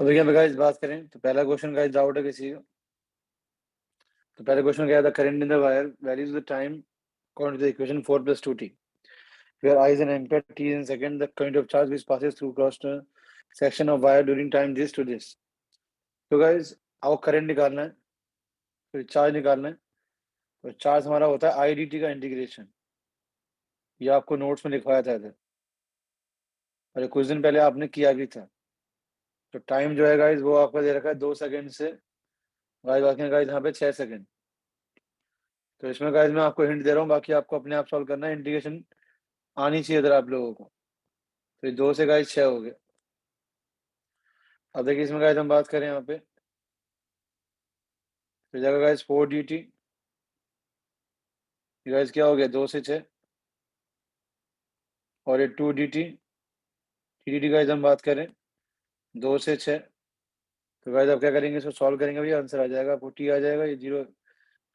तो देखिए अगर गाइस बात करें तो पहला क्वेश्चन गाइस डाउट है किसी को। तो पहला क्वेश्चन क्या था, current in the wire varies the time according to the equation 4 + 2t where I is an ampere, t is in second, the current of charge which passes through cross section of wire during time this to this। तो guys आपको current निकालना है, फिर charge निकालना है। तो charge हमारा होता है आई डी टी का इंटीग्रेशन, ये आपको नोट्स में लिखवाया था इधर, और कुछ दिन पहले आपने किया भी था। तो टाइम जो है गाइस वो आपका दे रखा है 2 सेकंड से गाइस बाकी गाइस यहाँ पे 6 सेकंड। तो इसमें गाइस मैं आपको हिंट दे रहा हूँ, बाकी आपको अपने आप सॉल्व करना है। इंटीग्रेशन आनी चाहिए इधर आप लोगों को। तो ये 2 से गाइस 6 हो गए। अब देखिए इसमें गाइस हम बात करें यहाँ पे, तो जाएगा गाइस 4 डी टी, गाइस क्या हो गया 2 से 6, और ये 2 D T, T D T guys हम बात करें 2 से 6। तो गाइस आप क्या करेंगे, इसको सॉल्व करेंगे भैया, आंसर आ जाएगा आपको टी आ जाएगा, ये 0,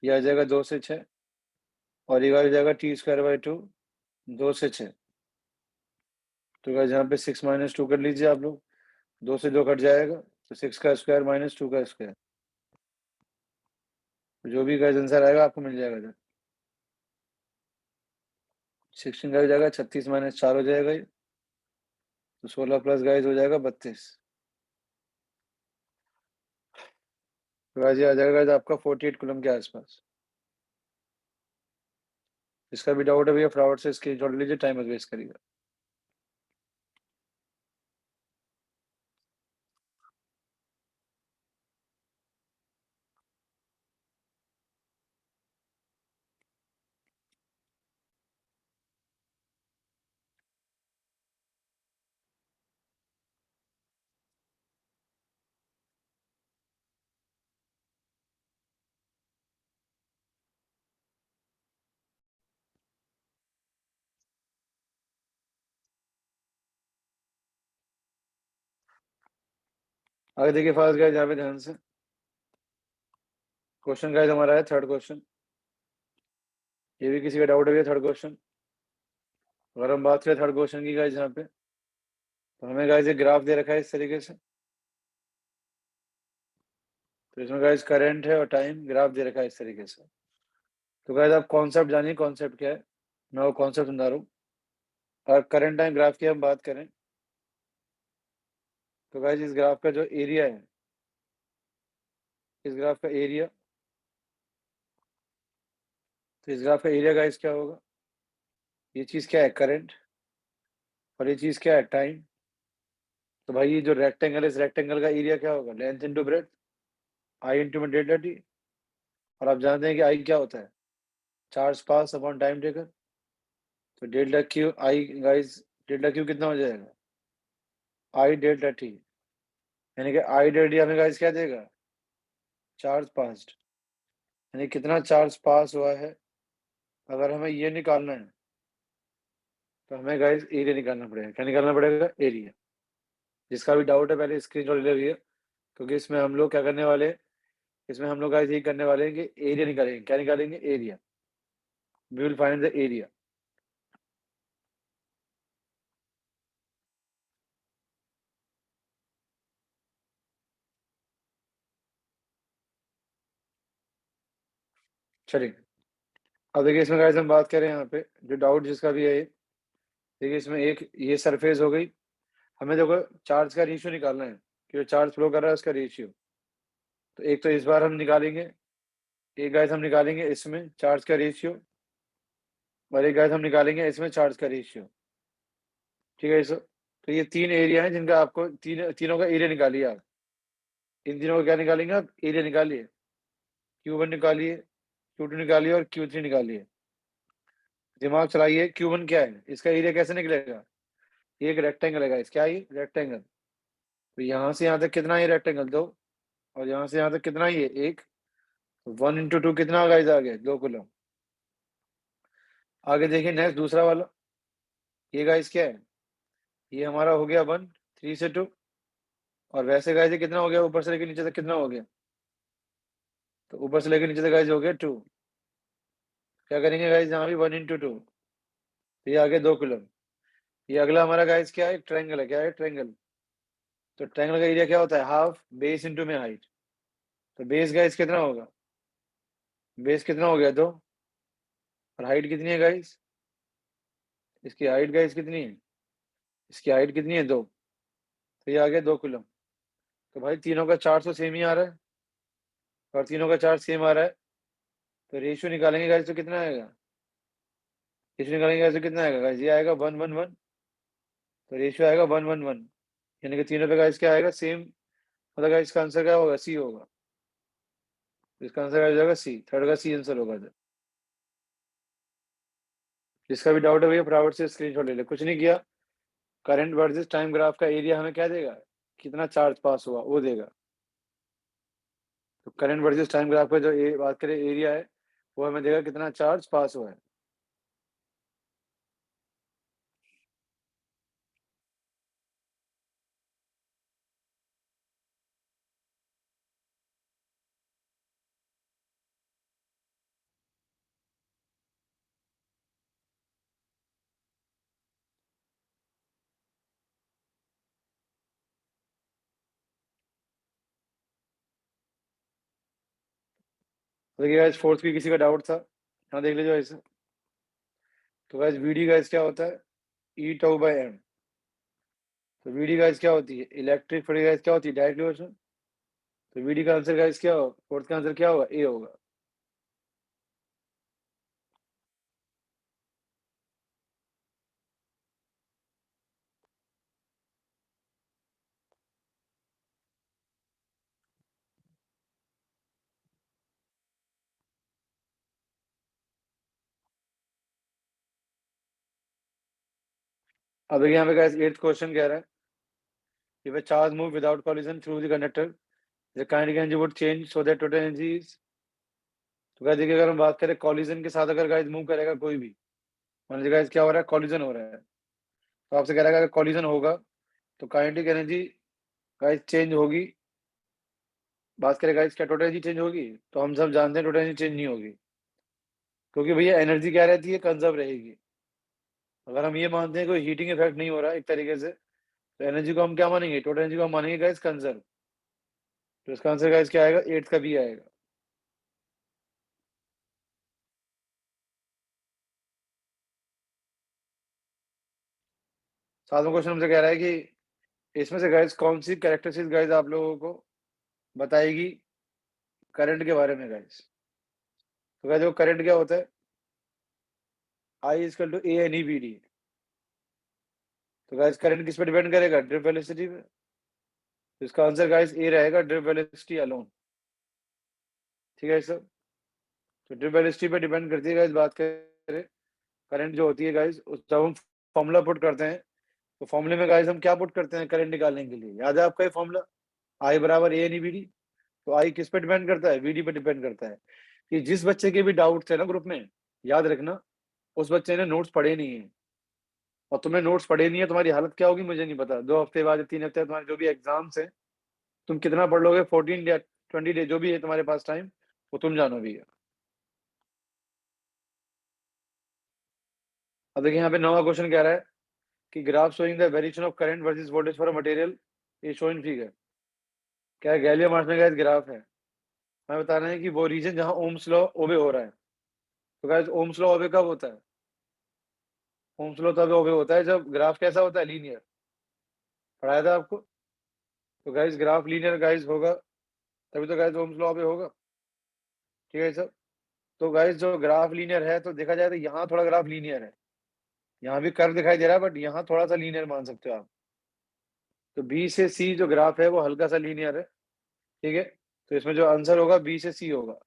ये आ जाएगा 2 से 6, और ये गाइस जाएगा t²/2 2 से 6। तो गाइस यहाँ पे 6 - 2 कर लीजिए आप लोग, 2 से 2 कट जाएगा, तो 6 का स्क्वायर - 2 का स्क्वायर, जो भी गाइस आंसर आएगा आपको मिल जाएगा इधर। 16 का हो जाएगा, 36 - 4 हो जाएगा ये, तो 16 प्लस गाइस हो जाएगा 32। तो गाइस ये आ जाएगा गाइस आपका 48 कूलम के आसपास। इसका भी डाउट है भैया फटाफट से स्क्रीनशॉट लीजिए, टाइम मत वेस्ट करिएगा। आगे देखिए फास्ट गाइस यहाँ पे ध्यान से। क्वेश्चन गाइस हमारा है थर्ड क्वेश्चन, ये भी किसी का डाउट है भैया थर्ड क्वेश्चन। अगर हम बात करें थर्ड क्वेश्चन की गाइस यहाँ पे, तो हमें गाइस एक ग्राफ दे रखा है इस तरीके से। तो इसमें गाइस करंट है और टाइम ग्राफ दे रखा है इस तरीके से। तो गाइस आप कॉन्सेप्ट जानिए, कॉन्सेप्ट क्या है, मैं वो कॉन्सेप्ट समझा रहा हूँ। अगर करंट टाइम ग्राफ की हम बात करें, तो गाइस इस ग्राफ का जो एरिया है, इस ग्राफ का एरिया, तो इस ग्राफ का एरिया गाइस क्या होगा, ये चीज क्या है करंट, और ये चीज क्या है टाइम। तो भाई ये जो रेक्टेंगल है, इस रेक्टेंगल का एरिया क्या होगा, लेंथ इंटू ब्रेड्थ, आई इंटू में डेल्टा टी। और आप जानते हैं कि आई क्या होता है, चार्ज पास अपॉन टाइम टेकन। तो delta Q I guys, delta Q कितना हो जाएगा, आई डेल्टा टी, यानी कि आई डेल्टा टी हमें गाइस क्या देगा, चार्ज पास्ड, यानी कितना चार्ज पास हुआ है। अगर हमें ये निकालना है, तो हमें गाइस एरिया निकालना पड़ेगा। क्या निकालना पड़ेगा, एरिया। जिसका भी डाउट है पहले स्क्रीनशॉट ले लीजिए, क्योंकि इसमें हम लोग क्या करने वाले हैं, इसमें हम लोग गाइस ये करने वाले हैं कि एरिया निकालेंगे। क्या निकालेंगे, area. We will find the area. चलिए अब देखिए इसमें गाइस हम बात करें यहाँ पे, जो डाउट जिसका भी है ये, देखिए इसमें एक ये सरफेस हो गई। हमें देखो चार्ज का रेशियो निकालना है, कि जो चार्ज फ्लो कर रहा है उसका रेशियो। तो एक तो इस बार हम निकालेंगे, एक गाइस हम निकालेंगे इसमें चार्ज का रेशियो, और एक गाइस हम निकालेंगे इसमें चार्ज का रेशियो। ठीक है सर। तो ये 3 एरिया है जिनका आपको तीनों का एरिया निकालिए आप। इन तीनों का क्या निकालेंगे आप, एरिया निकालिए। Q1 निकालिए, Q2 निकालिए, और Q3 निकालिए। दिमाग चलाइए, Q1 क्या है, इसका एरिया कैसे निकलेगा, ये एक रेक्टेंगल है गाइस, क्या है ये, रेक्टेंगल। तो यहाँ से यहाँ तक कितना है रेक्टेंगल, 2, और यहाँ से यहाँ तक कितना ही है, 1। 1 × 2 कितना गाइस आ गया, 2 कूलम। आगे देखिए नेक्स्ट दूसरा वाला, ये गाइस क्या है, ये हमारा हो गया 1, 3 से 2, और वैसे गाइस ये कितना हो गया, ऊपर से लेकर नीचे तक कितना हो गया, तो ऊपर से लेकर नीचे तक गाइस हो गया 2। क्या करेंगे गाइस, यहाँ भी 1 × 2, तो ये आ गया 2 कूलम। ये अगला हमारा गाइस क्या है, ट्रायंगल है, क्या है ट्रायंगल। तो ट्रायंगल का एरिया क्या होता है? हाफ बेस इंटू में हाइट। तो बेस गाइस कितना होगा? बेस कितना हो गया? 2। और हाइट कितनी है गाइस? इसकी हाइट गाइस कितनी है? इसकी हाइट कितनी है? 2। तो ये आ गया 2 कूलम। तो भाई तीनों का चार्ज तो सेम ही आ रहा है, और तीनों का चार्ज सेम आ रहा है, तो रेशियो निकालेंगे गाइस तो कितना आएगा? रेशियो निकालेंगे गाइस तो कितना आएगा गाइस? ये आएगा 1 1 1। तो रेशियो आएगा 1 1 1, यानी कि तीनों पे गाइस क्या आएगा? सेम। मतलब गाइस इसका आंसर क्या होगा? सी होगा। तो इसका आंसर आ जाएगा सी, थर्ड का सी आंसर होगा। जिसका भी डाउट है भैया फटाफट से स्क्रीनशॉट ले ले। कुछ नहीं किया, करंट वर्सेस टाइम ग्राफ का एरिया हमें क्या देगा? कितना चार्ज पास हुआ वो देगा। तो करंट वर्सेस टाइम ग्राफ का जो बात करें एरिया है, वो हमें देगा कितना चार्ज पास हुआ है। तो देखिए गाइस, फोर्थ की किसी का डाउट था, यहाँ देख लीजिए ऐसे। तो गाइस वीडी गाइस क्या होता है? ई टाउ बाय एम। तो वीडी गाइस क्या होती है? इलेक्ट्रिक फील्ड गाइस क्या होती है? Directly motion. तो वीडी का आंसर गाइस क्या होगा? फोर्थ का आंसर क्या होगा? ए होगा। अब देखिए यहाँ पे गाइस 8th क्वेश्चन कह रहा है, if a charge move without collision through the conductor, the kinetic energy would change so that total energy is। तो गाइस देखिए, अगर हम बात करें कॉलिजन के साथ, अगर गाइस मूव करेगा कोई भी, मान लीजिए गाइस क्या हो रहा है? कॉलिजन हो रहा है। तो आपसे कह रहा है अगर कॉलिजन होगा तो काइनेटिक एनर्जी गाइस चेंज होगी। बात करें गाइस क्या टोटल एनर्जी चेंज होगी? तो हम सब जानते हैं टोटल एनर्जी चेंज नहीं होगी, क्योंकि भैया एनर्जी क्या रहती है? कंजर्व रहेगी। अगर हम ये मानते हैं कोई हीटिंग इफेक्ट नहीं हो रहा है एक तरीके से, तो एनर्जी को हम क्या मानेंगे? टोटल एनर्जी को हम मानेंगे गाइस कंजर्व। तो इसका आंसर गाइस क्या आएगा? 8th का बी आएगा। सातवां क्वेश्चन हमसे कह रहा है कि इसमें से गाइस कौन सी कैरेक्टरिस्टिक्स गाइस आप लोगों को बताएगी करंट के बारे में गाइस? तो गाइस देखो, करंट क्या होता है? I is equal to A N E B D. तो गाइस करंट किस पे डिपेंड करेगा? ड्रिप वेलोसिटी पे। तो इसका आंसर गाइस ए रहेगा, ड्रिप वेलोसिटी अलोन। ठीक है सर। तो ड्रिप वेलोसिटी पे डिपेंड करती है गाइस। बात करें करंट जो होती है गाइस, उस जब हम फॉर्मूला पुट करते हैं, तो फॉर्मूले में गाइस हम क्या पुट करते हैं करंट निकालने के लिए? याद है आपका ये फॉर्मूला? आई बराबर ए एन ई बी डी। तो आई किस पे डिपेंड करता है? वीडी पे डिपेंड करता है। कि जिस बच्चे के भी डाउट थे ना ग्रुप में, याद रखना, उस बच्चे ने नोट्स पढ़े नहीं है। और तुमने नोट्स पढ़े नहीं है, तुम्हारी हालत क्या होगी मुझे नहीं पता। 2 हफ्ते बाद या 3 हफ्ते बाद तुम्हारे जो भी एग्जाम्स है, तुम कितना पढ़ लोगे? 14 या 20 डे जो भी है तुम्हारे पास टाइम, वो तुम जानो भी है। अब देखिए यहाँ पे 9वां क्वेश्चन कह रहा है कि graph showing the variation of current versus voltage for a material is shown in figure. क्या है? गैलियम आर्सेनाइड का ग्राफ है। मैं बता रहे हैं कि वो रीजन जहां ओम्स लॉ ओबे हो रहा है। तो गाइस ओम्स लॉ ओबे कब होता है? ओम्स लॉ तब ओबे होता है जब ग्राफ कैसा होता है? लीनियर। पढ़ाया था आपको। तो गाइस ग्राफ लीनियर गाइस होगा, तभी तो गाइस ओम्स लॉ ओबे होगा। ठीक है सर। तो गाइस जो ग्राफ लीनियर है, तो देखा जाए तो यहाँ थोड़ा ग्राफ लीनियर है, यहाँ भी कर्व दिखाई दे रहा है, बट यहाँ थोड़ा सा लीनियर मान सकते हो आप। तो बी से सी जो ग्राफ है वो हल्का सा लीनियर है। ठीक है। तो इसमें जो आंसर होगा बी से सी होगा।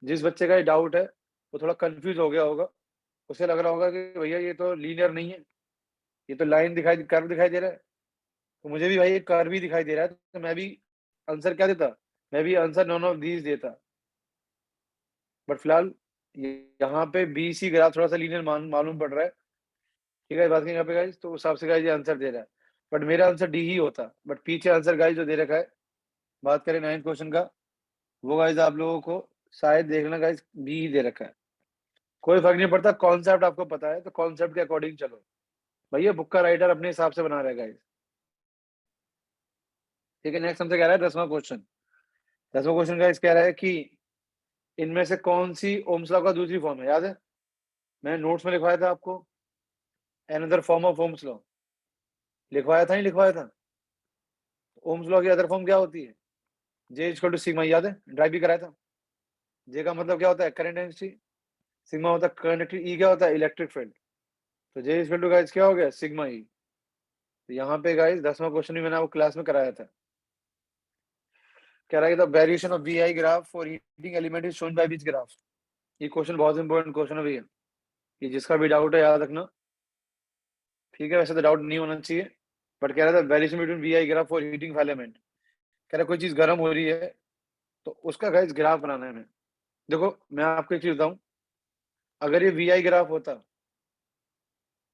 जिस बच्चे का ये डाउट है वो थोड़ा कंफ्यूज हो गया होगा, उसे लग रहा होगा कि भैया ये तो लीनियर नहीं है, ये तो लाइन दिखाई कर्व दिखाई दे रहा है। तो मुझे भी भाई एक कर्व ही दिखाई दे रहा है, तो मैं भी आंसर क्या देता? मैं भी आंसर नॉन ऑफ दीज देता। बट फिलहाल यहाँ पे बी सी ग्राफ थोड़ा सा लीनियर मालूम पड़ रहा है। ठीक है, बात करें यहाँ पे गाइस, तो उस हिसाब से गाइस ये आंसर दे रहा है। बट मेरा आंसर डी ही होता, बट पीछे आंसर गाइस जो दे रखा है, बात करें 9th क्वेश्चन का, वो गाइस आप लोगों को शायद देखना गाइस बी ही दे रखा है। कोई फर्क नहीं पड़ता, कॉन्सेप्ट आपको पता है तो कॉन्सेप्ट के अकॉर्डिंग चलो। भैया बुक का राइटर अपने हिसाब से बना रहा है गाइस। ठीक है, नेक्स्ट हमसे कह रहा है 10वां क्वेश्चन। 10वां क्वेश्चन का इस कह रहा है कि इनमें से कौन सी ओम्स लॉ का दूसरी फॉर्म है, याद है मैंने नोट्स में लिखवाया था आपको, another form of Ohm's law लिखवाया था, नहीं लिखवाया था? ओम्स लॉ की अदर फॉर्म क्या होती है? जे इक्वल टू सिग्मा, याद है ड्राइव भी कराया था। जे का मतलब क्या होता है? Current density. सिग्मा होता है कंडक्टिव, ई क्या होता है? Electric field. तो जे इक्वल टू गाइस क्या हो गया? सिग्मा ई। तो यहाँ पे गाइस 10वां क्वेश्चन भी मैंने आपको क्लास में कराया था। कह रहा है the variation of V I graph for heating element is shown by which graph. ये क्वेश्चन बहुत इंपॉर्टेंट क्वेश्चन है भैया, ये जिसका भी डाउट है याद रखना। ठीक है, वैसे तो डाउट नहीं होना चाहिए, बट कह रहा था variation between V I graph for heating element. कह रहा कोई चीज गर्म हो रही है तो उसका गाइस ग्राफ बनाना है हमें। देखो मैं आपको एक चीज बताऊं, अगर ये वी आई ग्राफ होता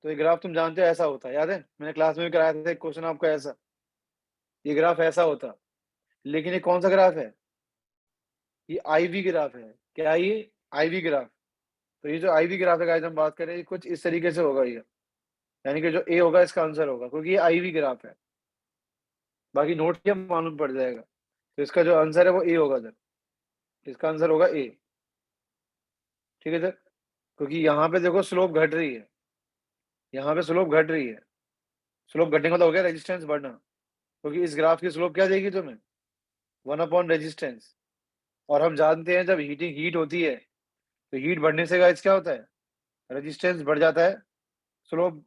तो ये ग्राफ तुम जानते हो ऐसा होता, याद है मैंने क्लास में भी कराया था एक क्वेश्चन आपको ऐसा, ये ग्राफ ऐसा होता। लेकिन ये कौन सा ग्राफ है? ये आईवी ग्राफ है। क्या ये? IV graph. तो ये जो आईवी ग्राफ है गाइस हम बात करें, ये कुछ इस तरीके से होगा ये, यानी कि जो ए होगा इसका आंसर होगा, क्योंकि ये आईवी ग्राफ है। बाकी नोट क्या मालूम पड़ जाएगा। तो इसका जो आंसर है वो ए होगा सर, इसका आंसर होगा ए। ठीक है सर, क्योंकि यहाँ पे देखो स्लोप घट रही है, यहाँ पे स्लोप घट रही है। स्लोप घटने का मतलब हो गया रेजिस्टेंस बढ़ना, क्योंकि इस ग्राफ की स्लोप क्या देगी तुम्हें? 1/रेजिस्टेंस। और हम जानते हैं जब हीट होती है तो हीट बढ़ने से गाइस क्या होता है? रेजिस्टेंस बढ़ जाता है, स्लोप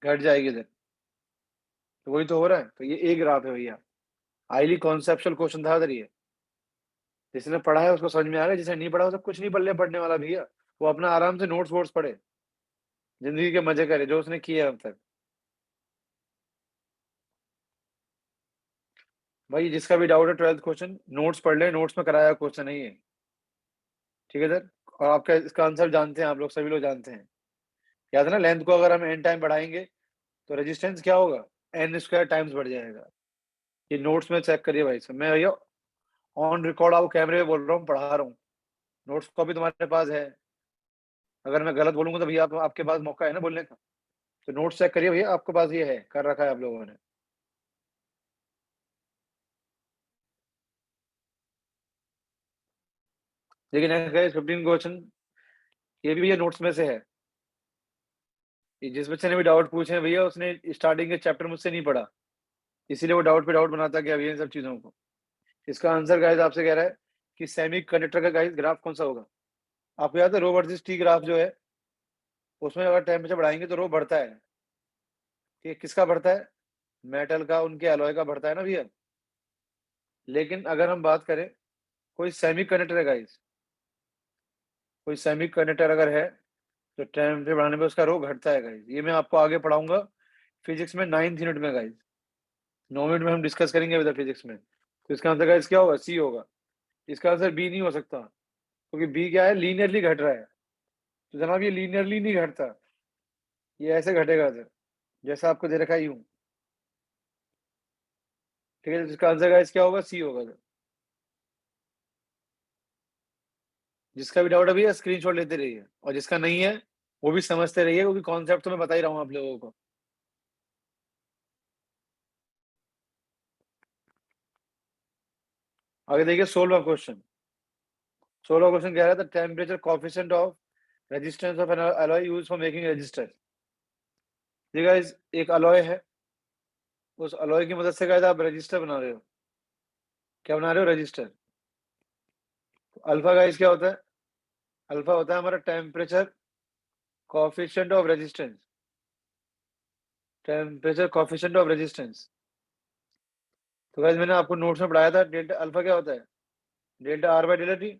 घट जाएगी इधर। तो वही तो हो रहा है, तो ये ए ग्राफ है भैया। हाईली कॉन्सेप्चुअल क्वेश्चन था इधर ये, जिसने पढ़ा है उसको समझ में आ रहा है, जिसने नहीं पढ़ा उसको कुछ नहीं पढ़ने पढ़ने वाला भैया। वो अपना आराम से नोट्स वोट्स पढ़े, जिंदगी के मजे करे जो उसने किए अब तक। भाई जिसका भी डाउट है 12th क्वेश्चन नोट्स पढ़ ले, नोट्स में कराया क्वेश्चन है ये। ठीक है सर, और आपका इसका आंसर जानते हैं आप लोग, सभी लोग जानते हैं। याद है ना, लेंथ को अगर हम एन टाइम बढ़ाएंगे तो रेजिस्टेंस क्या होगा? एन स्क्वायर टाइम्स बढ़ जाएगा। ये नोट्स में चेक करिए भाई साहब, मैं भैया ऑन रिकॉर्ड आपको कैमरे में बोल रहा हूँ, पढ़ा रहा हूँ। नोट्स कॉपी तुम्हारे पास है, अगर मैं गलत बोलूंगा तो भैया आपके पास मौका है ना बोलने का। तो नोट्स चेक करिए भैया, आपके पास ये है, कर रखा है आप लोगों ने। लेकिन 15 क्वेश्चन ये भी भैया नोट्स में से है। ये जिस बच्चे ने भी डाउट पूछे हैं भैया उसने स्टार्टिंग के चैप्टर मुझसे नहीं पढ़ा, इसीलिए वो डाउट पे डाउट बनाता गया भैया इन सब चीजों को। इसका आंसर गाइस आपसे कह रहा है कि सेमी कंडक्टर का गाइस ग्राफ कौन सा होगा? आपको याद है रो वर्सेस टी ग्राफ जो है, उसमें अगर टेम्परेचर बढ़ाएंगे तो रो बढ़ता है। ठीक, किसका बढ़ता है? मेटल का, उनके अलॉय का बढ़ता है ना भैया। लेकिन अगर हम बात करें कोई सेमी कंडक्टर है गाइस, कोई सेमी कंडक्टर अगर है तो टेम्परेचर बढ़ाने पे उसका रो घटता है गाइस। ये मैं आपको आगे पढ़ाऊंगा फिजिक्स में 9th यूनिट में गाइस। 9 मिनट में हम डिस्कस करेंगे विद फिजिक्स में। तो इसका आंसर गाइस क्या होगा? सी होगा। इसका आंसर बी नहीं हो सकता, क्योंकि बी क्या है? लीनियरली घट रहा है। तो जनाब ये लीनियरली नहीं घटता, ये ऐसे घटेगा सर, जैसा आपको दे रखा है यूं। ठीक है, इसका आंसर गाइस क्या होगा? सी होगा सर। जिसका भी डाउट है भैया स्क्रीनशॉट लेते रहिए, और जिसका नहीं है वो भी समझते रहिए, क्योंकि कॉन्सेप्ट तो मैं बता ही रहा हूँ आप लोगों को। आगे देखिए 16वां क्वेश्चन। 16वां क्वेश्चन कह रहा था temperature coefficient of resistance of N alloy used for making register. ये गाइस एक अलॉय है, उस अलॉय की मदद से गाइस आप रजिस्टर बना रहे हो। क्या बना रहे हो? रजिस्टर। तो अल्फा गाइस क्या होता है? अल्फा होता है हमारा temperature coefficient of resistance, temperature coefficient of resistance. तो गाइस मैंने आपको नोट्स में पढ़ाया था डेल्टा अल्फा क्या होता है? Delta R by delta T.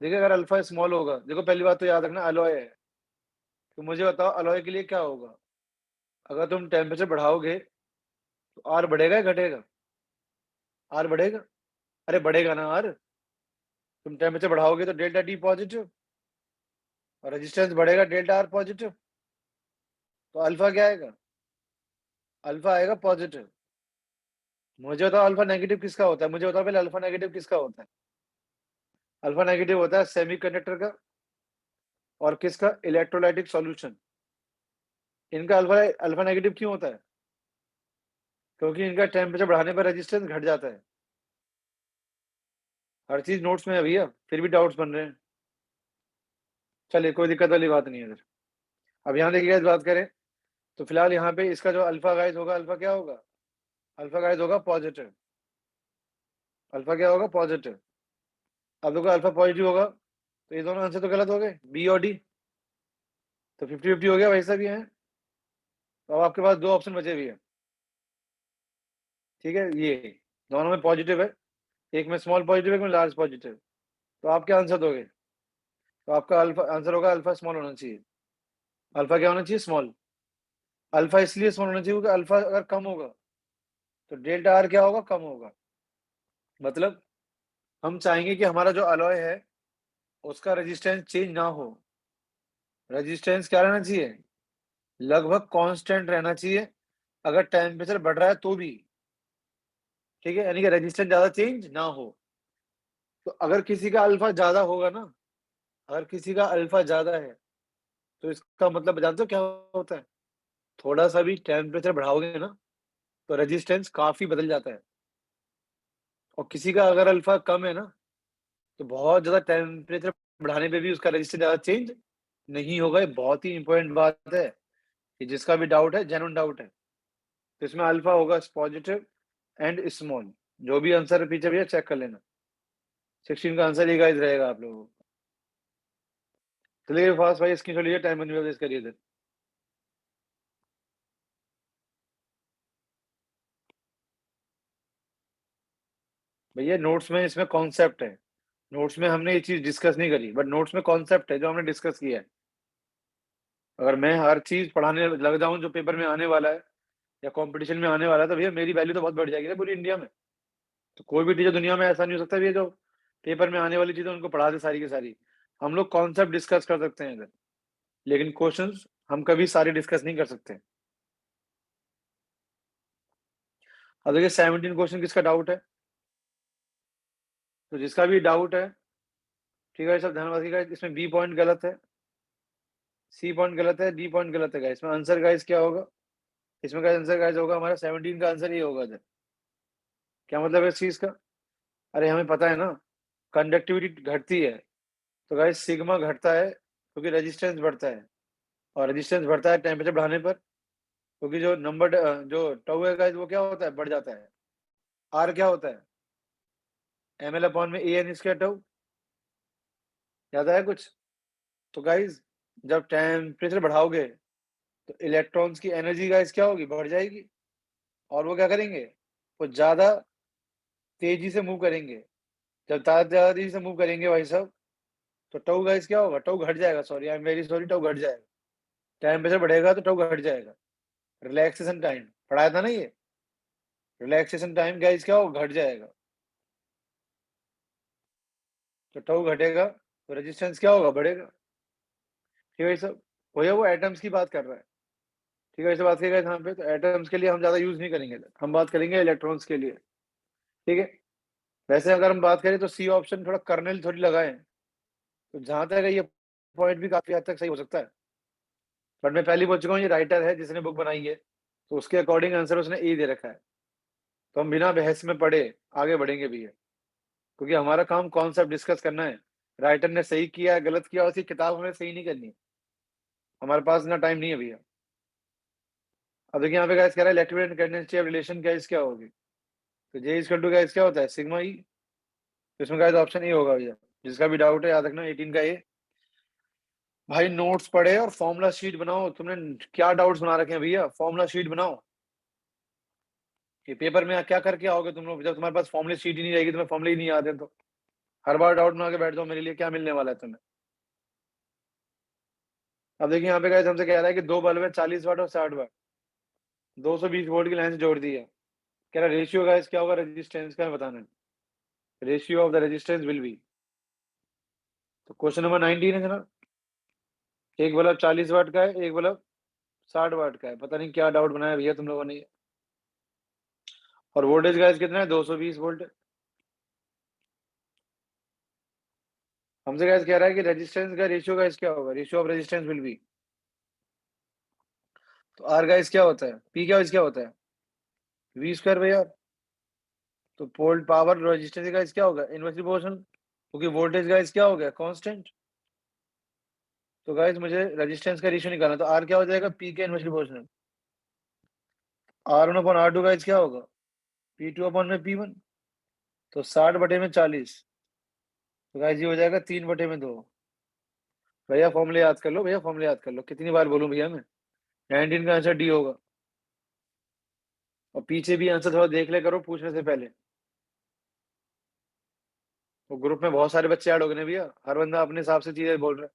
देखिए अगर अल्फा स्मॉल होगा, देखो पहली बात तो याद रखना अलॉय है, तो मुझे बताओ अलॉय के लिए क्या होगा? अगर तुम टेम्परेचर बढ़ाओगे तो आर बढ़ेगा या घटेगा? आर बढ़ेगा। अरे बढ़ेगा ना आर, तुम टेम्परेचर बढ़ाओगे तो डेल्टा टी पॉजिटिव, और रेजिस्टेंस बढ़ेगा डेल्टा आर पॉजिटिव। तो अल्फा क्या आएगा? अल्फा आएगा पॉजिटिव। मुझे बताओ अल्फा नेगेटिव किसका होता है? मुझे बताओ पहले अल्फा नेगेटिव किसका होता है? अल्फा नेगेटिव होता है सेमीकंडक्टर का, और किसका? Electrolytic solution. इनका अल्फा अल्फा नेगेटिव क्यों होता है? क्योंकि इनका टेम्परेचर बढ़ाने पर रेजिस्टेंस घट जाता है। हर चीज नोट्स में है भैया, फिर भी डाउट्स बन रहे हैं। चलिए कोई दिक्कत वाली बात नहीं है इधर। अब यहाँ देखिए गाइस, बात करें तो फिलहाल यहाँ पे इसका जो अल्फा गाइस होगा, अल्फा क्या होगा? अल्फा गाइस होगा पॉजिटिव। अल्फा क्या होगा? पॉजिटिव। अब देखो अल्फा पॉजिटिव होगा तो ये दोनों आंसर तो गलत हो गए, बी और डी। तो 50-50 हो गया वैसा भी है। तो अब आपके पास दो ऑप्शन बचे भी है। ठीक है, ये दोनों में पॉजिटिव है, एक में स्मॉल पॉजिटिव, एक में लार्ज पॉजिटिव। तो आप क्या आंसर दोगे? तो आपका अल्फा आंसर होगा अल्फा स्मॉल होना चाहिए। अल्फा क्या होना चाहिए? स्मॉल। अल्फा इसलिए स्मॉल होना चाहिए क्योंकि अल्फा अगर कम होगा तो डेल्टा आर क्या होगा? कम होगा। मतलब हम चाहेंगे कि हमारा जो अलॉय है उसका रेजिस्टेंस चेंज ना हो। रेजिस्टेंस क्या रहना चाहिए? लगभग कांस्टेंट रहना चाहिए, अगर टेम्परेचर बढ़ रहा है तो भी। ठीक है, यानी कि रेजिस्टेंस ज्यादा चेंज ना हो। तो अगर किसी का अल्फा ज्यादा होगा ना, अगर किसी का अल्फा ज्यादा है तो इसका मतलब जानते हो क्या होता है? थोड़ा सा भी टेम्परेचर बढ़ाओगे ना तो रेजिस्टेंस काफी बदल जाता है। और किसी का अगर अल्फा कम है ना तो बहुत ज्यादा टेम्परेचर बढ़ाने पे भी उसका रेजिस्टेंस ज्यादा चेंज नहीं होगा। ये बहुत ही इंपॉर्टेंट बात है कि जिसका भी डाउट है, जेन्युइन डाउट है, तो इसमें अल्फा होगा पॉजिटिव एंड स्मॉल। जो भी आंसर है पीछे भैया चेक कर लेना। 16 का आंसर ये गाइस रहेगा आप लोगों को। चलिए फास्ट भाई, इसकी लीजिए, टाइम मैनेजमेंट इसका करिए। भैया नोट्स में इसमें कॉन्सेप्ट है, नोट्स में हमने ये चीज डिस्कस नहीं करी, बट नोट्स में कॉन्सेप्ट है जो हमने डिस्कस किया है। अगर मैं हर चीज पढ़ाने लग जाऊं जो पेपर में आने वाला है या कंपटीशन में आने वाला है तो भैया मेरी वैल्यू तो बहुत बढ़ जाएगी ना पूरी इंडिया में। तो कोई भी टीचर दुनिया में ऐसा नहीं हो सकता भैया जो पेपर में आने वाली चीजें उनको पढ़ा दे सारी की सारी। हम लोग कॉन्सेप्ट डिस्कस कर सकते हैं इधर, लेकिन क्वेश्चंस हम कभी सारे डिस्कस नहीं कर सकते। अब देखिए 17 क्वेश्चन किसका डाउट है? तो जिसका भी डाउट है, ठीक है सब ध्यान रखिएगा, इसमें बी पॉइंट गलत है, सी पॉइंट गलत है, डी पॉइंट गलत है। इसमें आंसर गाइस क्या होगा? इसमें का आंसर गाइस होगा हमारा 17 का आंसर ये होगा इधर। क्या मतलब है इस चीज का? अरे हमें पता है ना, कंडक्टिविटी घटती है तो गाइस सिग्मा घटता है क्योंकि रेजिस्टेंस बढ़ता है, और रेजिस्टेंस बढ़ता है टेम्परेचर बढ़ाने पर, क्योंकि जो नंबर जो टाउ है गाइस वो क्या होता है? बढ़ जाता है। आर क्या होता है? एम एल अपॉन में ए एन स्क्वायर टाउ। याद आया कुछ? तो गाइस जब टेम्परेचर बढ़ाओगे तो इलेक्ट्रॉन्स की एनर्जी गाइस क्या होगी? बढ़ जाएगी। और वो क्या करेंगे? वो ज्यादा तेजी से मूव करेंगे। जब ज्यादा तेजी से मूव करेंगे भाई साहब तो टाउ गाइस क्या होगा? टाउ घट जाएगा, sorry I am very sorry, tau घट जाएगा। टेम्परेचर बढ़ेगा तो टाउ घट जाएगा। रिलैक्सेशन टाइम पढ़ाया था ना ये, रिलैक्सेशन टाइम गाइस क्या होगा? घट जाएगा। तो टाउ घटेगा तो रेजिस्टेंस क्या होगा? बढ़ेगा। ठीक है सब, भैया वो एटम्स की बात कर रहा है। ठीक है, ऐसे बात करेगा यहाँ पे, तो एटम्स के लिए हम ज्यादा यूज नहीं करेंगे, हम बात करेंगे इलेक्ट्रॉन्स के लिए। ठीक है, वैसे अगर हम बात करें तो सी ऑप्शन थोड़ा कर्नल थोड़ी लगाए, तो जहां तक है ये पॉइंट भी काफी हद तक सही हो सकता है। बट मैं पहले बोल चुका हूँ ये राइटर है जिसने बुक बनाई है, तो उसके अकॉर्डिंग आंसर उसने ए दे रखा है। तो हम बिना बहस में पढ़े आगे बढ़ेंगे भी है, क्योंकि हमारा काम कॉन्सेप्ट डिस्कस करना है। राइटर ने सही किया गलत किया उसकी किताब हमें सही नहीं करनी है, हमारे पास इतना टाइम नहीं है भैया। अब देखिए यहाँ पे गाइस कह रहा है इलेक्ट्रिक एंड कंडेंसेटिव रिलेशन गाइस क्या होगी? तो जे इज टू गाइस क्या होता है? सिग्मा ई। तो इसमें गाइस ऑप्शन ए होगा भैया। जिसका भी डाउट है याद रखना 18 का ए। भाई नोट्स पढ़े और फॉर्मूला शीट बनाओ। तुमने क्या डाउट्स बना रखे हैं भैया? फॉर्मूला शीट बनाओ। ये पेपर में क्या करके आओगे तुम लोग जब तुम्हारे पास फॉर्मूला शीट ही नहीं रहेगी, तुम्हें फॉर्मूले ही नहीं आते तो हर बार डाउट बना के बैठ जाओ, मेरे लिए क्या मिलने वाला है तुम्हें? अब देखिए यहाँ पे गाइस हमसे कह रहा है कि दो बल्ब है 40 वाट और 60 वाट, 220 वोल्ट की लाइन से जोड़ दी है। कह रहा रेशियो गाइस क्या होगा रेजिस्टेंस का? बताना है। Ratio of the resistance will be. तो क्वेश्चन नंबर 19 है जनाब। एक बल्ब 40 वाट का है, एक बल्ब 60 वाट का है। पता नहीं क्या डाउट बनाया भैया तुम लोगों ने। और वोल्टेज गाइस कितना है? 220 वोल्ट। हमसे गाइस कह रहा है कि रेजिस्टेंस का रेशियो गाइस क्या होगा? Ratio of resistance will be. तो आर गाइस क्या होता है? पी क्या क्या होता है? वी स्क्वायर भैया। तो पोल पावर रेजिस्टेंस गाइस क्या होगा, इनवर्सली प्रोपोर्शनल, क्योंकि वोल्टेज गाइस क्या हो गया, कांस्टेंट। तो गाइस मुझे रेजिस्टेंस का रेशियो निकालना, तो आर क्या हो जाएगा, पी के इनवर्सली प्रोपोर्शनल। R1/R2 गाइस क्या होगा, P2/P1। तो 60/40। तो गाइस ये हो जाएगा 3/2। भैया फॉर्मूले याद कर लो, भैया फॉर्मूले याद कर लो, कितनी बार बोलूं भैया मैं। 19 का आंसर डी होगा। और पीछे भी आंसर थोड़ा देख ले करो पूछने से पहले। वो ग्रुप में बहुत सारे बच्चे ऐड हो गए ना भैया, हर बंदा अपने हिसाब से चीजें बोल रहा है।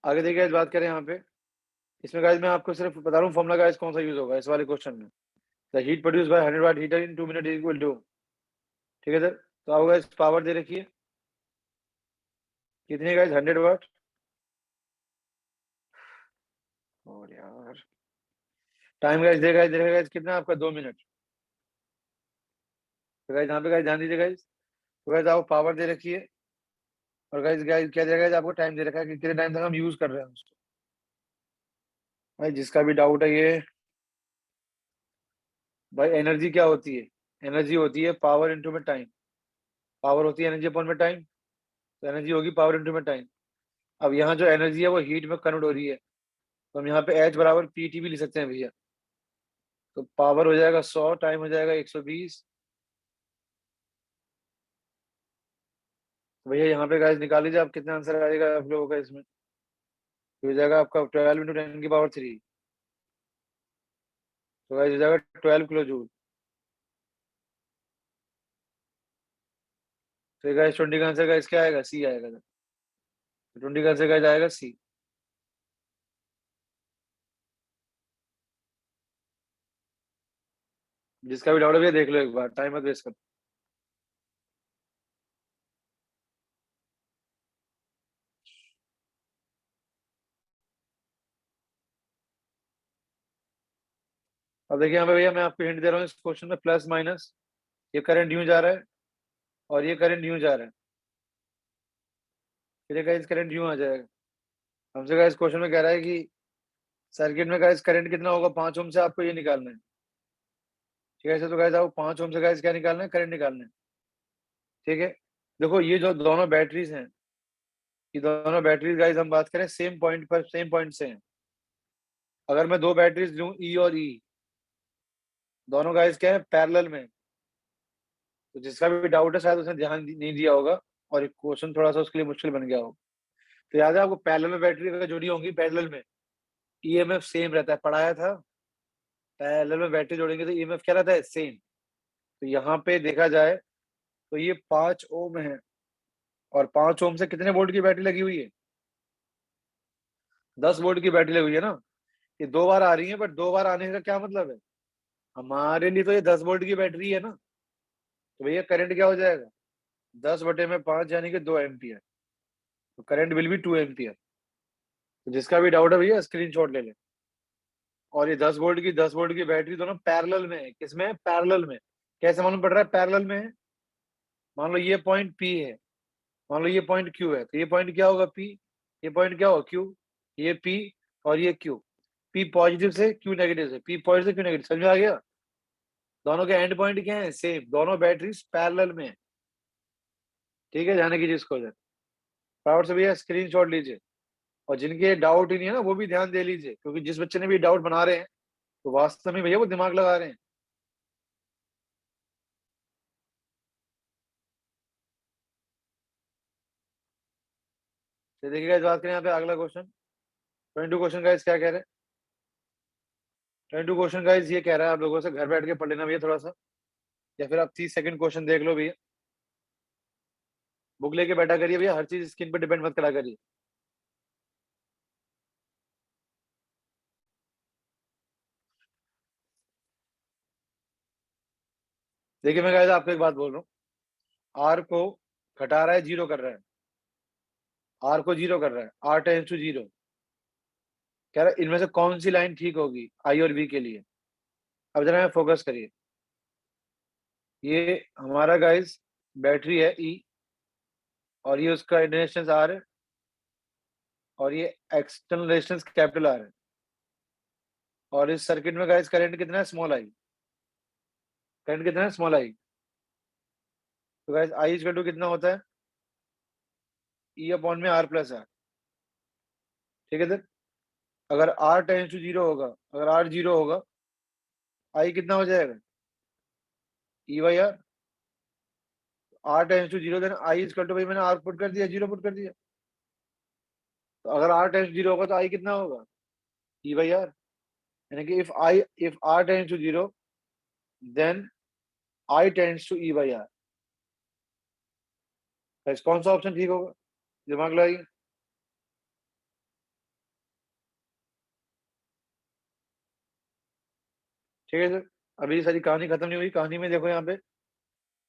आगे देखिए, बात करें यहाँ पे। इसमें गाइस मैं आपको सिर्फ बता रहा हूँ फॉर्मुला गाइस कौन सा यूज होगा इस वाले क्वेश्चन में। The heat produce by 100 watt heater in 2 minute is equal to. ठीक है सर। तो आपको गाइस पावर दे रखी है कितनी गाइस, 100 वाट। और यार टाइम गाइस देगा गाइस कितना आपका, 2 मिनट। तो गाइस यहाँ पे गाइस ध्यान दीजिए गाइस। तो गाइस आपको पावर दे रखी है, और गाइस गाइस क्या दे रखा है, आपको टाइम दे रखा है कि कितने टाइम तक हम यूज कर रहे हैं उसको। भाई जिसका भी डाउट है ये, भाई एनर्जी क्या होती है, एनर्जी होती है पावर इंटू में टाइम। पावर होती है एनर्जी अपॉन में टाइम। तो एनर्जी होगी पावर इंटू में टाइम। अब यहाँ जो एनर्जी है वो हीट में कन्वर्ट हो रही है, तो हम यहाँ पे एच बराबर पीटी भी लिख सकते हैं भैया। तो पावर हो जाएगा 100, टाइम हो जाएगा 120। तो भैया यहाँ पे गाइस निकाल लीजिए आप, कितना आंसर आएगा आप लोगों का इसमें। तो हो जाएगा आपका 12 × 10⁻³ तो गाइस हो जाएगा 12 किलो जूल। तो गाइस 20 का आंसर गाइस क्या आएगा, सी आएगा। 20 का आंसर गाइस आएगा सी। जिसका भी डाउट है भैया देख लो एक बार, टाइम मत वेस्ट कर। अब देखिए यहाँ पे भैया मैं आपको हिंट दे रहा हूँ इस क्वेश्चन में, प्लस माइनस, ये करंट यूं जा रहा है और ये करंट यूं जा रहा है। फिर गाइस करंट यूं आ जाएगा। हमसे गाइस क्वेश्चन में कह रहा है कि सर्किट में गाइस करंट कितना होगा 5 ओम से, आपको ये निकालना है। ठीक है, तो गाइस आपको 5 ओम से गाइस क्या निकालना है, करंट निकालना है। ठीक है। देखो ये जो दोनों बैटरीज हैं, ये दोनों बैटरीज गाइस हम बात करें सेम पॉइंट पर, सेम पॉइंट से हैं। अगर मैं दो बैटरीज लूं ई और ई, दोनों गाइस क्या है, पैरेलल में। तो जिसका भी डाउट है शायद उसने ध्यान नहीं दिया होगा, और एक क्वेश्चन थोड़ा सा उसके लिए मुश्किल बन गया होगा। तो याद है आपको, पैरेलल में बैटरी अगर जुड़ी होंगी पैरेलल में, ईएमएफ सेम रहता है, पढ़ाया था। पैरेलल में बैटरी जोड़ेंगे तो ईएमएफ क्या रहता है, सेम। तो यहाँ पे देखा जाए तो ये 5 ओम है, और 5 ओम से कितने वोल्ट की बैटरी लगी हुई है, 10 वोल्ट की बैटरी लगी हुई है ना। ये दो बार आ रही है, बट दो बार आने का क्या मतलब है, हमारे लिए तो ये 10 वोल्ट की बैटरी है ना। तो भैया करंट क्या हो जाएगा, 10/5 यानी कि 2 एम्पियर। तो करंट विल बी 2 एम्पियर। तो जिसका भी डाउट है भैया स्क्रीन शॉट ले ले। और ये 10 वोल्ट की बैटरी दोनों पैरेलल में है, किसमें है, पैरेलल में। कैसे मालूम पड़ रहा है पैरेलल में है, मान लो ये पॉइंट पी है, मान लो ये पॉइंट क्यू है, तो ये पॉइंट क्या होगा पी, ये पॉइंट क्या होगा क्यू, ये पी और ये क्यू। पी पॉजिटिव से क्यू नेगेटिव से, पी पॉजिटिव से क्यू नेगेटिव, समझ में आ गया। दोनों के एंड पॉइंट क्या है, सेम, दोनों बैटरीज पैरेलल में है। ठीक है, जाने कीजिए इसको, फटाफट से भैया स्क्रीन शॉट लीजिए। और जिनके डाउट ही नहीं है ना वो भी ध्यान दे लीजिए, क्योंकि जिस बच्चे ने भी डाउट बना रहे हैं तो वास्तव में भैया वो दिमाग लगा रहे हैं। तो देखिएगा इस बात करें यहाँ पे अगला क्वेश्चन, 22 क्वेश्चन का क्या कह रहे हैं। 22 क्वेश्चन का ये कह रहा है आप लोगों से घर बैठ के पढ़ लेना भैया थोड़ा सा, या फिर आप 30 सेकंड क्वेश्चन देख लो भैया। बुक लेके बैठा करिए भैया, हर चीज स्क्रीन पे डिपेंड मत करा करिए। देखिए मैं गाइस आपको एक बात बोल रहा हूँ, आर को घटा रहा है, जीरो कर रहा है, आर को जीरो कर रहा है, आर टेंस टू जीरो। कह रहा है इनमें से कौन सी लाइन ठीक होगी आई और बी के लिए। अब जरा फोकस करिए, ये हमारा गाइस बैटरी है ई, और ये उसका इंटरनेशनल आर है। और ये एक्सटर्नल रेजिस्टेंस कैपिटल आर है, और इस सर्किट में गाइस करंट कितना है, स्मॉल आई। करंट कितना है, स्मॉल आई। तो guys I is equal to कितना होता है, ई अपॉन में आर प्लस आर। ठीक है सर। अगर आर टेंस टू जीरो होगा, अगर आर जीरो होगा, आई कितना हो जाएगा, E by R. R tends to zero, then I is equal to, भाई मैंने आर पुट कर दिया, जीरो पुट कर दिया। तो अगर आर टेंस टू जीरो होगा तो आई कितना होगा, ई बाई आर। यानी कि if R tends to zero, then I tends to E by R. कौन सा ऑप्शन ठीक होगा, दिमाग लगाइए। ठीक है सर। अभी सारी कहानी खत्म नहीं हुई, कहानी में देखो यहाँ पे,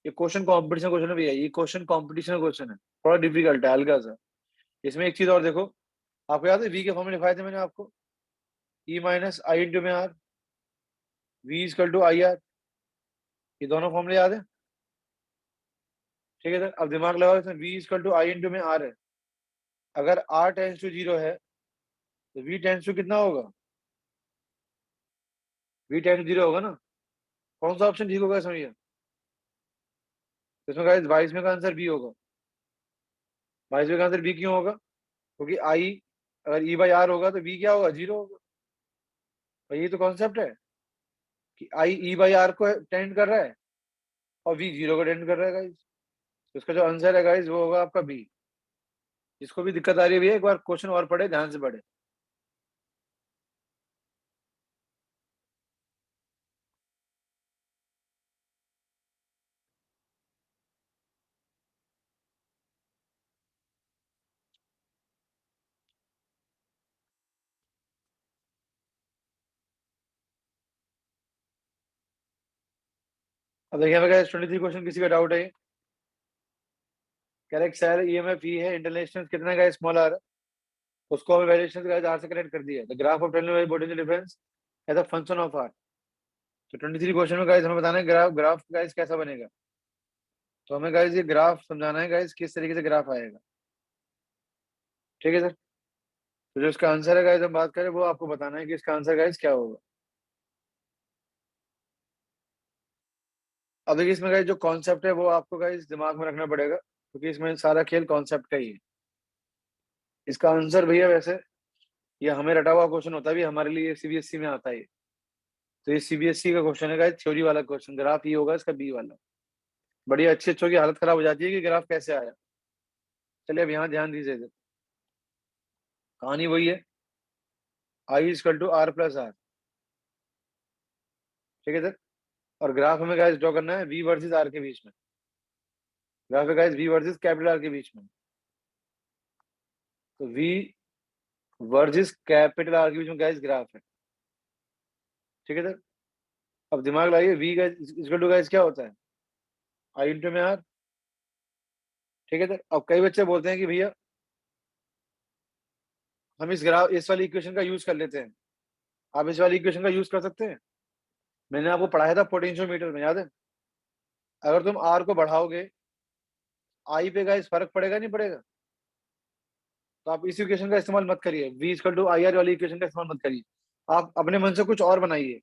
ये क्वेश्चन कंपटीशन क्वेश्चन भी है, ये क्वेश्चन कंपटीशन क्वेश्चन है, थोड़ा डिफिकल्ट है, हल्का सा। इसमें एक चीज और देखो, आपको याद है वी के फॉर्म में लिखाए थे मैंने आपको, ई माइनस आई इंटू में R, V equal to I R. ये दोनों फॉर्मूले याद है। ठीक है सर। अब दिमाग लगाओ, इसमें V equal to I into में आर है। अगर आर टेंस टू जीरो है तो वी टेंस टू कितना होगा, वी टेंस टू जीरो होगा ना। कौन सा ऑप्शन ठीक होगा इसमें, ये इसमें गाइस 22 का आंसर बी होगा। 22 का आंसर बी क्यों होगा, क्योंकि आई, अगर ई बाई आर होगा तो वी क्या होगा, जीरो होगा। और ये तो कॉन्सेप्ट है कि आई ई बाई आर को टेंड कर रहा है और वी जीरो को टेंड कर रहा है गाइस। तो इसका जो आंसर है गाइस वो होगा आपका बी। जिसको भी दिक्कत आ रही है भैया, एक बार क्वेश्चन और पढ़े, ध्यान से पढ़े। अब देखिए हमें 23 क्वेश्चन, किसी का डाउट है, करेक्ट सर। ईएमएफ ई है, इंटरनेशनल कितना का स्मॉल आर, उसको हमें वैल्यूएशन का आर से कनेक्ट कर दिया। The graph of terminal potential difference as a function of R. तो 23 क्वेश्चन में गाइस हमें बताना है ग्राफ, ग्राफ गाइस कैसा बनेगा। तो हमें गाइस ये ग्राफ समझाना है गाइस, किस तरीके से ग्राफ आएगा। ठीक है सर। तो जो इसका आंसर है गाइस हम बात करें, वो आपको बताना है कि इसका आंसर गाइस क्या होगा। अब देखिए इसमें गाइस जो कॉन्सेप्ट है वो आपको गाइस दिमाग में रखना पड़ेगा, क्योंकि इसमें सारा खेल कॉन्सेप्ट का ही है। इसका आंसर भैया वैसे, ये हमें रटा हुआ क्वेश्चन होता है भी, हमारे लिए सीबीएसई में आता है। तो ये सीबीएसई का क्वेश्चन है गाइस, थ्योरी वाला क्वेश्चन, ग्राफ ये होगा इसका बी वाला। बड़ी अच्छी अच्छों की हालत खराब हो जाती है कि ग्राफ कैसे आया। चलिए अब यहाँ ध्यान दीजिए, कहानी वही है, I is equal to R plus R. ठीक है सर। और ग्राफ हमें गाइस ड्रॉ करना है वी वर्सेस आर के बीच में। ग्राफ है guys V versus capital R के बीच में। तो वी वर्सेस कैपिटल आर के बीच में गाइस ग्राफ है। ठीक है सर। अब दिमाग लगाइए, V guys equal to guys क्या होता है, आई इंटू में आर। ठीक है सर। अब कई बच्चे बोलते हैं कि भैया हम इस वाली इक्वेशन का यूज कर लेते हैं। आप इस वाली इक्वेशन का यूज कर सकते हैं। मैंने आपको पढ़ाया था पोटेंशियोमीटर में, याद है। अगर तुम आर को बढ़ाओगे, आई पे गाइस फर्क पड़ेगा नहीं पड़ेगा। तो आप इस इक्वेशन का इस्तेमाल मत करिए, V equal to I R वाली इक्वेशन का इस्तेमाल मत करिए। आप अपने मन से कुछ और बनाइए,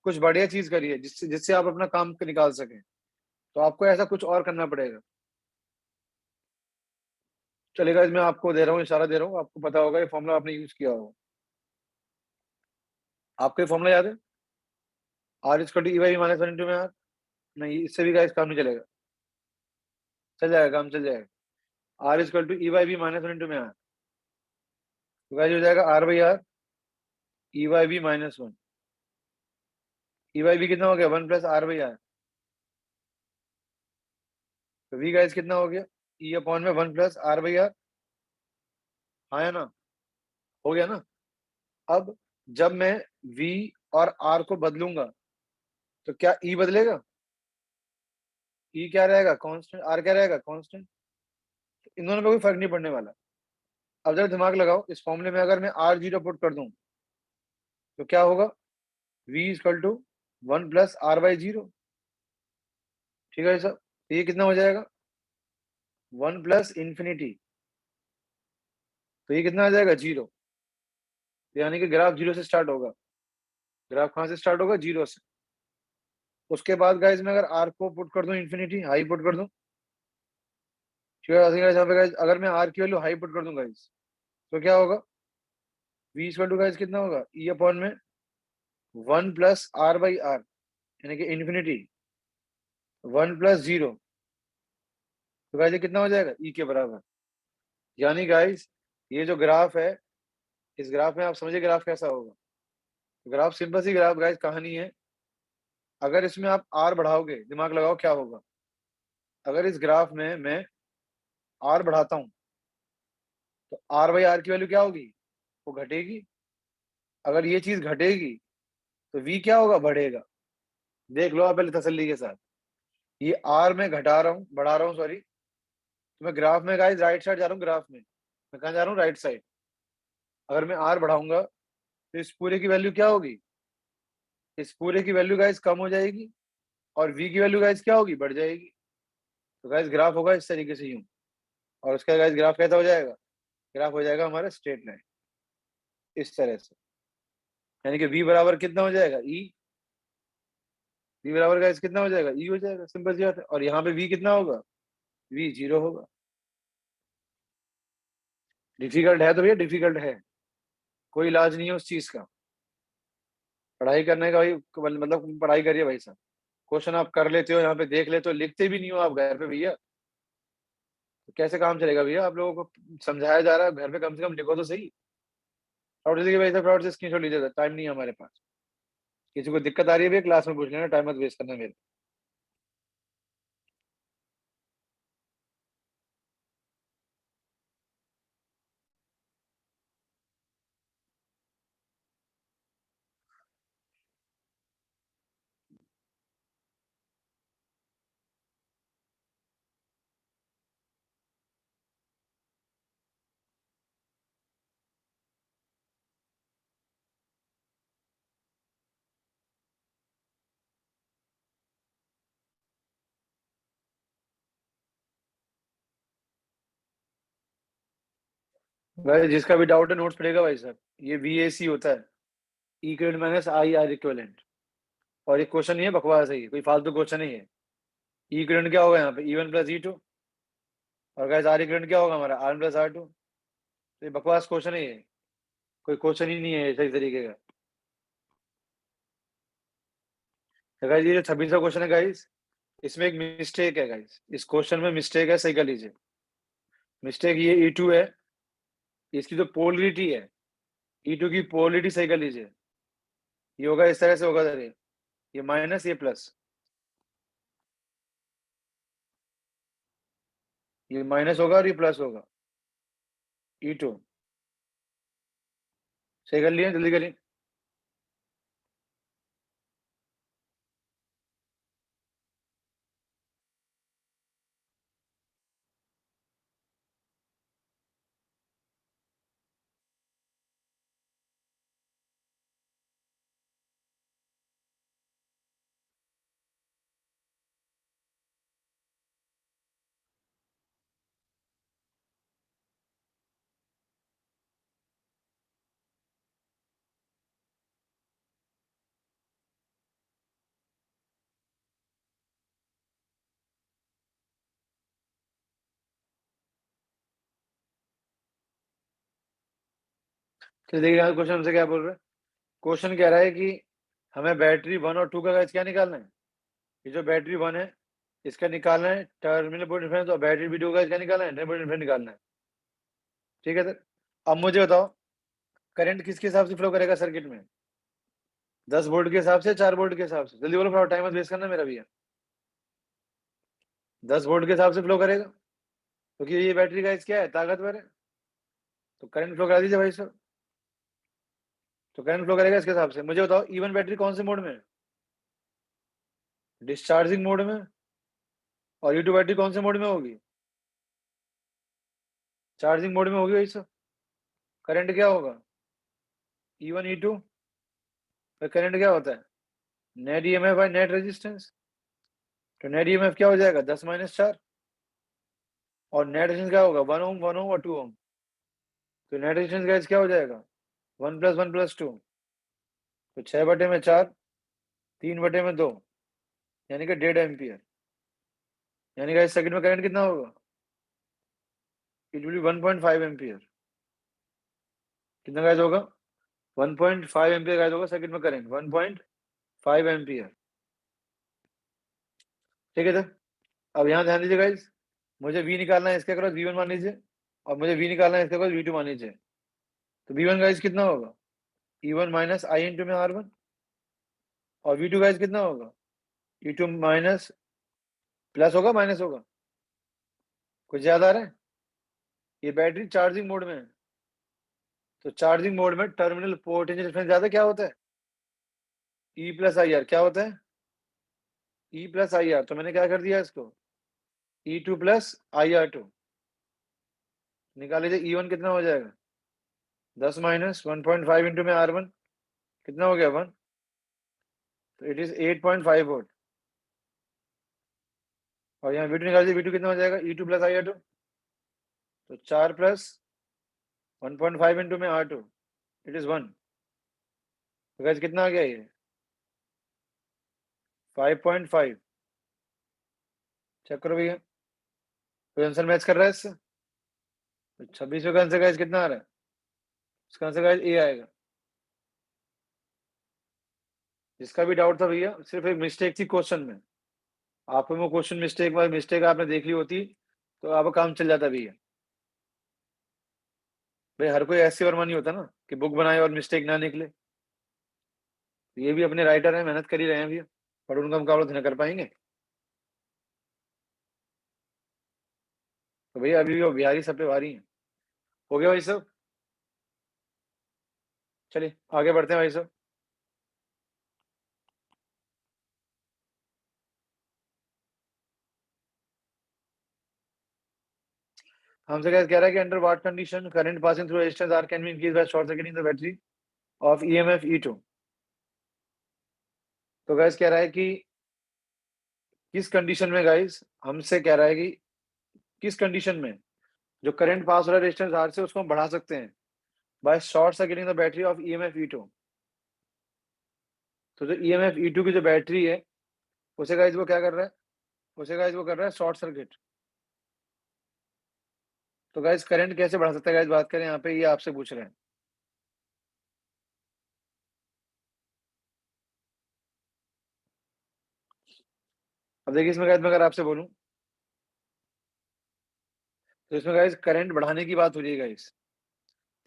कुछ बढ़िया चीज करिए, जिससे जिससे आप अपना काम निकाल सकें। तो आपको ऐसा कुछ और करना पड़ेगा। चलेगा, मैं आपको दे रहा हूँ, इशारा दे रहा हूँ, आपको पता होगा, ये फॉर्मूला आपने यूज किया होगा। आपको ये फॉर्मूला याद है, R is to E by minus one into में आर। नहीं, इससे भी गाइस काम नहीं चलेगा। चल जाएगा, काम चल जाएगा। R is to E by V minus one into में आर। तो गाइस हो जाएगा R by R E by V minus one. E by V कितना हो गया, one plus R by R. तो वी गाइस कितना हो गया, ई अपॉन में one plus R by R. हाँ या ना, हो गया ना। अब जब मैं v और r को बदलूंगा तो क्या e बदलेगा, e क्या रहेगा कांस्टेंट, r क्या रहेगा कांस्टेंट। इन दोनों पे कोई फर्क नहीं पड़ने वाला। अब जरा दिमाग लगाओ, इस फॉर्मूले में अगर मैं r जीरो पुट कर दूं तो क्या होगा, v equal to one plus R by zero. ठीक है सर। तो ये कितना हो जाएगा, वन प्लस इंफिनिटी तो ये कितना आ जाएगा 0। यानी कि ग्राफ 0 से स्टार्ट होगा। ग्राफ कहाँ से स्टार्ट होगा 0 से। उसके बाद गाइज मैं अगर आर को पुट कर दूं इन्फिनिटी हाई पुट कर दूं, ठीक है guys, यहाँ पे guys, अगर मैं आर की वैल्यू हाई पुट कर दूं गाइज, तो क्या होगा v इक्वल टू गाइज कितना होगा ई अपॉन में 1 + r/r, यानी कि इन्फिनिटी 1 + 0। तो गाइज ये कितना हो जाएगा ई के बराबर। यानी गाइज ये जो ग्राफ है, इस ग्राफ में आप समझिए ग्राफ कैसा होगा। ग्राफ सिंपल सी ग्राफ गाइज कहानी है। अगर इसमें आप आर बढ़ाओगे, दिमाग लगाओ क्या होगा। अगर इस ग्राफ में मैं आर बढ़ाता हूं, तो r/r की वैल्यू क्या होगी, वो घटेगी। अगर ये चीज घटेगी तो v क्या होगा, बढ़ेगा। देख लो आप पहले तसल्ली के साथ। ये r में घटा रहा हूँ, बढ़ा रहा हूँ सॉरी, तो मैं ग्राफ में गाइस राइट साइड जा रहा हूँ। ग्राफ में मैं कहाँ जा रहा हूँ, राइट साइड। अगर मैं r बढ़ाऊंगा तो इस पूरे की वैल्यू क्या होगी, इस पूरे की वैल्यू गाइस कम हो जाएगी, और v की वैल्यू गाइस क्या होगी, बढ़ जाएगी। तो गाइस ग्राफ होगा इस तरीके से यूं, और उसका गाइस ग्राफ कैसा हो जाएगा, ग्राफ हो जाएगा हमारा स्ट्रेट लाइन इस तरह से। यानी कि v बराबर कितना हो जाएगा ई, v बराबर गाइस कितना हो जाएगा ई हो जाएगा, सिंपल सी बात है। और यहाँ पे v कितना होगा, v 0 होगा। डिफिकल्ट है तो भैया डिफिकल्ट है, कोई इलाज नहीं है उस चीज का। पढ़ाई करने का भाई मतलब पढ़ाई करिए भाई साहब। क्वेश्चन आप कर लेते हो, यहाँ पे देख लेते हो, लिखते भी नहीं हो आप घर पे भैया, तो कैसे काम चलेगा भैया। आप लोगों को समझाया जा रहा है, घर पे कम से कम लिखो तो सही। फ्रॉड से भाई साहब, फ्रॉड से स्क्रीनशॉट लीजिए, टाइम नहीं है हमारे पास। किसी को दिक्कत आ रही है भैया क्लास में पूछ लेना, टाइम मत वेस्ट करना मेरे। भाई जिसका भी डाउट है नोट्स पड़ेगा भाई साहब। ये VAC होता है, इक्विवेलेंट माइनस IR इक्विवेलेंट। और ये क्वेश्चन नहीं है बकवास है, ये कोई फालतू क्वेश्चन नहीं है। इक्विवेलेंट क्या होगा यहाँ पे, E1 + E2। और गाइस आर इक्विवेलेंट क्या होगा हमारा, R1 + R2। तो ये बकवास क्वेश्चन है ये, कोई क्वेश्चन ही नहीं है सही तरीके का। तो गाइस ये जो 26वां क्वेश्चन है गाइस, इसमें एक मिस्टेक है गाइस, इस क्वेश्चन में मिस्टेक है, सही कर लीजिए। मिस्टेक ये E2 है, इसकी जो पोलरिटी है, E2 की पोलरिटी सही कर लीजिए। ये होगा इस तरह से होगा, सर ये माइनस ये प्लस, ये माइनस होगा और ये प्लस होगा। E2 सही कर लिए, जल्दी करिए। चलिए देखिए यहाँ क्वेश्चन हमसे क्या बोल रहा है। क्वेश्चन कह रहा है कि हमें बैटरी 1 और 2 का गाइस क्या निकालना है। ये जो बैटरी 1 है इसका निकालना है टर्मिनल पॉइंट डिफरेंस, और बैटरी 2 का इसका निकालना है टर्मिनल पॉइंट डिफरेंस निकालना है। ठीक है सर। अब मुझे बताओ करंट किसके हिसाब से फ्लो करेगा सर्किट में, 10 वोल्ट के हिसाब से, 4 वोल्ट के हिसाब से, जल्दी बोलो, थोड़ा टाइम वेस्ट करना मेरा भैया। 10 वोल्ट के हिसाब से फ्लो करेगा, क्योंकि ये बैटरी का क्या है, ताकतवर है। तो करंट फ्लो करा दीजिए भाई साहब। तो करंट फ्लो करेगा इसके हिसाब से। मुझे बताओ E1 बैटरी कौन से मोड में है, डिस्चार्जिंग मोड में। और E2 बैटरी कौन से मोड में होगी, चार्जिंग मोड में होगी भाई साहब। करंट क्या होगा, E1 E2। करंट क्या होता है, net EMF by net resistance. तो नेट EMF क्या हो जाएगा, 10 - 4। और नेट रेजिस्टेंस क्या होगा, 1 ओम 1 ओम और 2 ओम। तो नेट रेजिस्टेंस गाइस क्या हो जाएगा 1 + 1 + 2, तो 6/4, 3/2, यानी कि 1.5 एम्पियर। यानी गाइस सर्किट में करंट कितना होगा, इट विल बी 1.5 एम्पियर। कितना गाइस होगा 1.5 एम्पियर गाइस होगा सर्किट में करंट 1.5 एम्पियर। ठीक है सर। अब यहाँ ध्यान दीजिए गाइस, मुझे V निकालना है इसके अक्रॉस V1 मान लीजिए, और मुझे V निकालना है इसके अक्रॉस V2 मान लीजिए। तो V1 गाइस कितना होगा E1 माइनस I इंटू में R1, और V2 गाइस कितना होगा E2 माइनस, प्लस होगा माइनस होगा, कुछ ज्यादा आ रहा है। ये बैटरी चार्जिंग मोड में है, तो चार्जिंग मोड में टर्मिनल पोटेंशियल डिफरेंस ज्यादा क्या होता है E + IR, क्या होता है E + IR। तो मैंने क्या कर दिया इसको E2 + IR2 निकाल लीजिए। E1 कितना हो जाएगा 10 माइनस 1.5 इंटू में R1 कितना हो गया 1, तो इट इज 8.5 वोल्ट। और यहाँ V2 निकाल लीजिए, V2 कितना हो जाएगा E2 + IR2, तो 4 + 1.5 इंटू में R2 इट इज 1। तो गाइस कितना आ गया ये 5.5। चेक करो भैया, कोई आंसर मैच कर रहा है इससे। तो 26 का आंसर गाइस कितना आ रहा है, इसका आंसर गाइस ए आएगा। जिसका भी डाउट था भैया, सिर्फ एक मिस्टेक थी क्वेश्चन में, आप में क्वेश्चन मिस्टेक बाय मिस्टेक आपने देख ली होती तो आपका काम चल जाता भैया। भाई हर कोई ऐसे वर्मा नहीं होता ना कि बुक बनाए और मिस्टेक ना निकले। ये भी अपने राइटर हैं, मेहनत कर ही रहे हैं भैया, पर उनका मुकाबला तो नहीं कर पाएंगे। तो भैया अभी वो बिहारी सब पे भारी हैं। हो गया भाई साहब, चलिए आगे बढ़ते हैं भाई साहब। हमसे क्या कह रहा है कि under what condition current passing through resistance R can be increase by short circuiting the battery of EMF E2। तो गैस कह रहा है कि किस कंडीशन में, गाइस हमसे कह रहा है कि किस कंडीशन में जो करंट पास हो रहा है रेजिस्टेंस आर से उसको हम बढ़ा सकते हैं by short circuiting the battery of EMF E2। तो जो ईएमएफ E2 की जो बैटरी है उसे गाइस वो क्या कर रहा है, उसे गाइस वो कर रहा है शॉर्ट सर्किट। तो गाइस करंट कैसे बढ़ा सकता है गाइस, बात करें यहाँ पे, ये आपसे पूछ रहे हैं। अब देखिए इसमें गाइस मैं अगर आपसे बोलूं तो इसमें गाइस करंट बढ़ाने की बात हो रही है गाइस।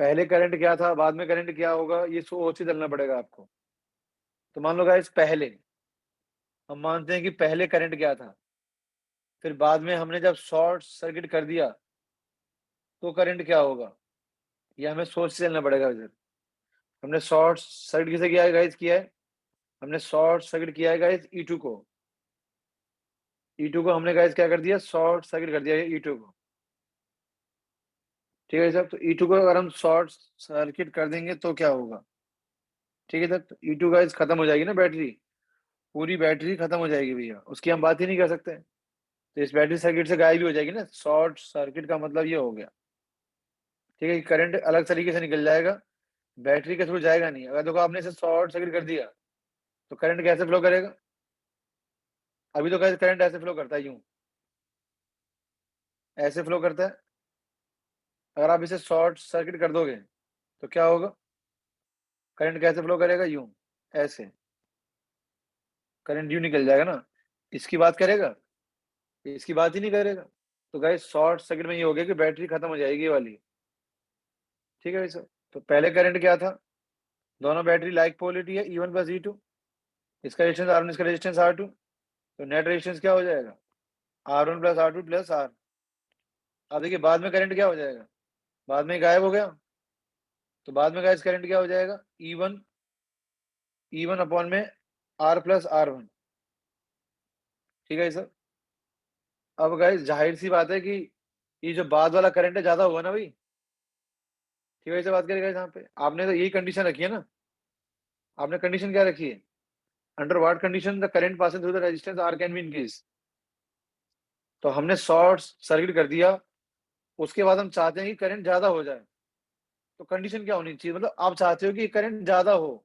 पहले करंट क्या था बाद में करंट क्या होगा ये सोच ही चलना पड़ेगा आपको। तो मान लो गाइस पहले हम मानते हैं कि पहले करंट क्या था, फिर बाद में हमने जब शॉर्ट सर्किट कर दिया तो करंट क्या होगा, ये हमें सोच से चलना पड़ेगा इधर। हमने शॉर्ट सर्किट किसे किया है गाइस, किया है हमने शॉर्ट सर्किट किया है गाइस E2 को। E2 को हमने गाइस क्या कर दिया, शॉर्ट सर्किट कर दिया है E2 को। ठीक है सर, तो E2 को अगर हम शॉर्ट सर्किट कर देंगे तो क्या होगा। ठीक है सर, तो E2 गाइस खत्म हो जाएगी ना बैटरी, पूरी बैटरी खत्म हो जाएगी भैया, उसकी हम बात ही नहीं कर सकते। तो इस बैटरी सर्किट से गायब भी हो जाएगी ना, शॉर्ट सर्किट का मतलब ये हो गया। ठीक है, करंट अलग तरीके से निकल जाएगा, बैटरी के थ्रू जाएगा नहीं। अगर देखो आपने इसे शॉर्ट सर्किट कर दिया तो करंट कैसे फ्लो करेगा, अभी तो कैसे करंट ऐसे फ्लो करता है, यूं ऐसे फ्लो करता है। अगर आप इसे शॉर्ट सर्किट कर दोगे तो क्या होगा, करंट कैसे फ्लो करेगा, यूं ऐसे, करंट यूं निकल जाएगा ना। इसकी बात करेगा, इसकी बात ही नहीं करेगा। तो गाइस शॉर्ट सर्किट में ये हो गया कि बैटरी खत्म हो जाएगी ये वाली। ठीक है भाई सर, तो पहले करंट क्या था, दोनों बैटरी लाइक पोलरिटी है E1 + E2, इसका रेजिस्टेंस R1 इसका रेजिस्टेंस R2, तो नेट रेजिस्टेंस क्या हो जाएगा R1 + R2 + R। अब देखिए बाद में करंट क्या हो जाएगा, बाद में गायब हो गया, तो बाद में गाइस करंट क्या हो जाएगा E1 अपॉन में R + R1। ठीक है सर। अब गाइस जाहिर सी बात है कि ये जो बाद वाला करंट है ज्यादा होगा ना भाई। ठीक है, बात करेगा यहाँ पे आपने तो यही कंडीशन रखी है ना, आपने कंडीशन क्या रखी है, under what condition the current passing through the resistance R can be increase. तो हमने शॉर्ट सर्किट कर दिया, उसके बाद हम चाहते हैं कि करंट ज्यादा हो जाए, तो कंडीशन क्या होनी चाहिए, मतलब आप चाहते हो कि करंट ज्यादा हो,